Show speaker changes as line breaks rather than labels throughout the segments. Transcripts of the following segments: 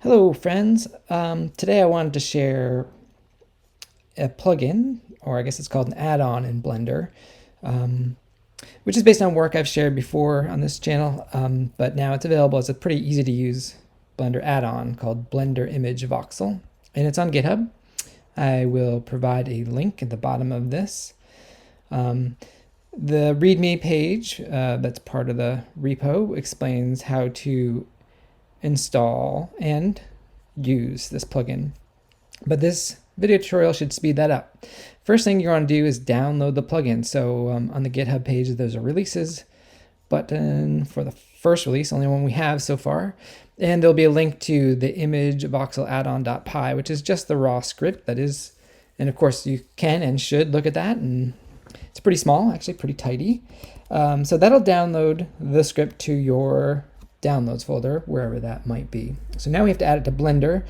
Hello friends, today I wanted to share a plugin, or I guess it's called an add-on in Blender, um, which is based on work I've shared before on this channel, but now it's available as a pretty easy to use Blender add-on called Blender Image Voxel, and it's on GitHub. I will provide a link at the bottom of this. The README page that's part of the repo explains how to install and use this plugin. But this video tutorial should speed that up. First thing you're going to do is download the plugin. So on the GitHub page, there's a releases button for the first release, only one we have so far. And there'll be a link to the image voxel addon.py, which is just the raw script that is, and of course you can and should look at that. And it's pretty small, actually pretty tidy. So that'll download the script to your downloads folder, wherever that might be. So now we have to add it to Blender.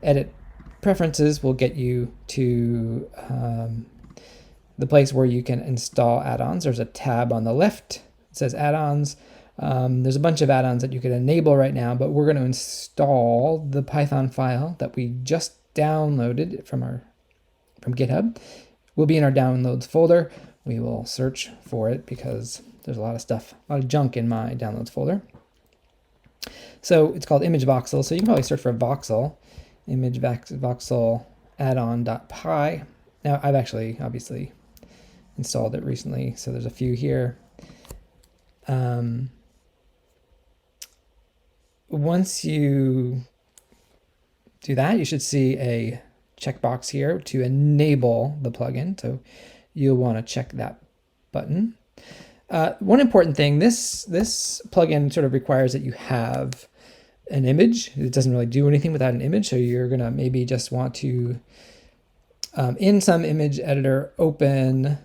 Edit preferences will get you to the place where you can install add-ons. There's a tab on the left. It says add-ons. There's a bunch of add-ons that you can enable right now, but we're going to install the Python file that we just downloaded from GitHub. Will be in our downloads folder. We will search for it because there's a lot of stuff, a lot of junk in my downloads folder. So it's called image voxel. So you can probably search for voxel, image voxel addon.py. Now I've actually obviously installed it recently, so there's a few here. Once you do that, you should see a checkbox here to enable the plugin. So you'll want to check that button. One important thing, this plugin sort of requires that you have an image. It doesn't really do anything without an image, so you're going to maybe just want to, in some image editor, open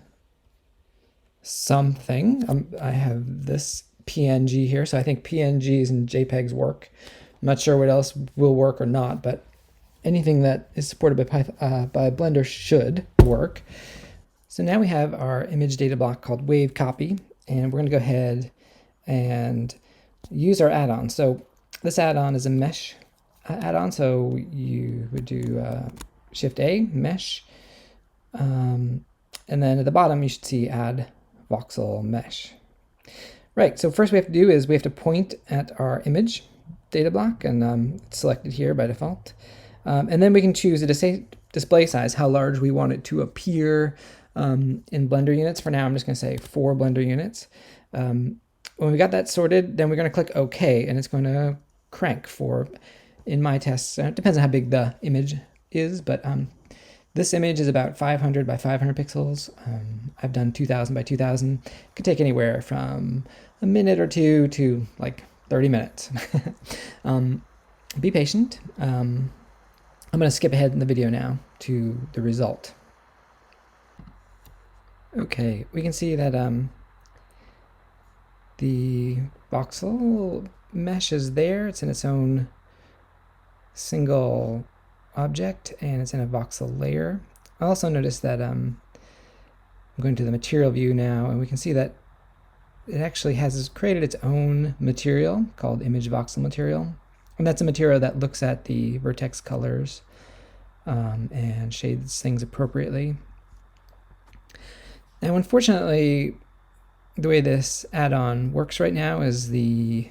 something. I have this PNG here, so I think PNGs and JPEGs work. I'm not sure what else will work or not, but anything that is supported by Blender should work. So now we have our image data block called wave copy, and we're going to go ahead and use our add-on. So this add-on is a mesh add-on, so you would do Shift A, mesh, and then at the bottom you should see add voxel mesh. Right, so first we have to do is we have to point at our image data block, and it's selected here by default. And then we can choose a display size, how large we want it to appear in Blender units. For now, I'm just going to say 4 Blender units. When we got that sorted, then we're going to click OK, and it's going to crank for, in my tests, it depends on how big the image is, but this image is about 500 by 500 pixels. I've done 2000 by 2000. It could take anywhere from a minute or two to like 30 minutes. Be patient. I'm going to skip ahead in the video now to the result. Okay, we can see that the voxel mesh is there. It's in its own single object, and it's in a voxel layer. I also noticed that I'm going to the material view now, and we can see that it actually has created its own material called image voxel material. And that's a material that looks at the vertex colors and shades things appropriately. Now, unfortunately, the way this add-on works right now is the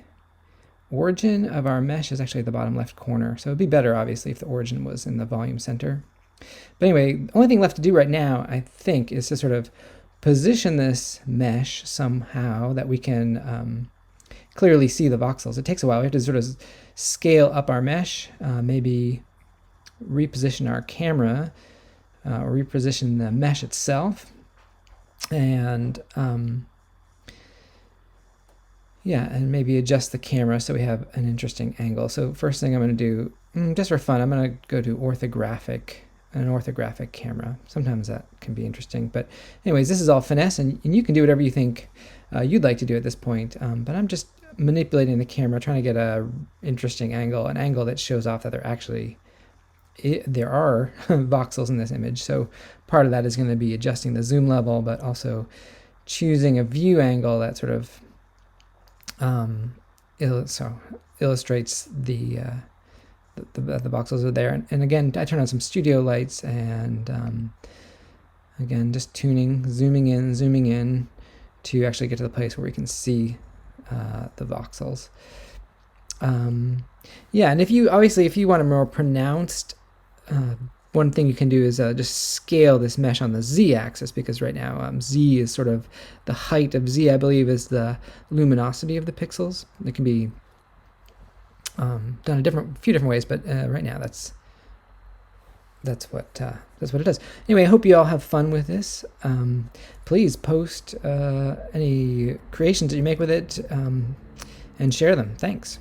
origin of our mesh is actually at the bottom left corner. So it'd be better, obviously, if the origin was in the volume center. But anyway, the only thing left to do right now, I think, is to sort of position this mesh somehow that we can clearly see the voxels. It takes a while. We have to sort of scale up our mesh, maybe reposition our camera, or reposition the mesh itself. And yeah, and maybe adjust the camera so we have an interesting angle. So first thing I'm going to do, just for fun, I'm going to go to an orthographic camera. Sometimes that can be interesting. But anyways, this is all finesse, and you can do whatever you think you'd like to do at this point. But I'm just manipulating the camera, trying to get a interesting angle, an angle that shows off that there are voxels in this image. So part of that is going to be adjusting the zoom level, but also choosing a view angle that sort of illustrates the the voxels are there. And again, I turn on some studio lights and again, just tuning, zooming in to actually get to the place where we can see the voxels. Yeah, and if you want a more pronounced, one thing you can do is just scale this mesh on the z-axis, because right now z is sort of the height of z, I believe, is the luminosity of the pixels. It can be done a few different ways, but right now that's what it does. Anyway, I hope you all have fun with this. Please post any creations that you make with it and share them. Thanks.